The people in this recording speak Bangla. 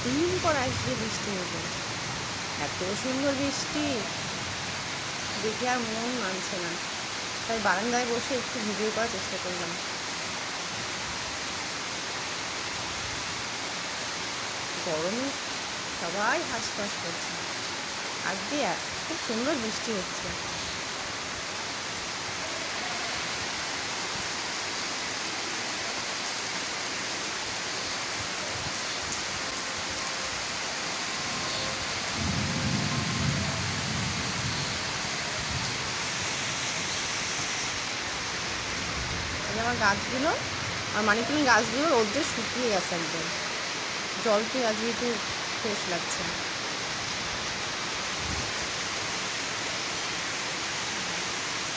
দিন পর আসবে বৃষ্টি হবে। এত সুন্দর বৃষ্টি দেখে আর মন মানছে না, তাই বারান্দায় বসে একটু ভিডিও করার চেষ্টা করলাম। গরমে সবাই হাঁসফাঁস করছে, আজকে খুব সুন্দর বৃষ্টি হচ্ছে। এই আমার গাছগুলো, আমার মানি প্ল্যান্ট গাছগুলো রোদ্রে শুকিয়ে গেছে একদম, জল পেয়ে আজকে একটু ফ্রেশ লাগছে।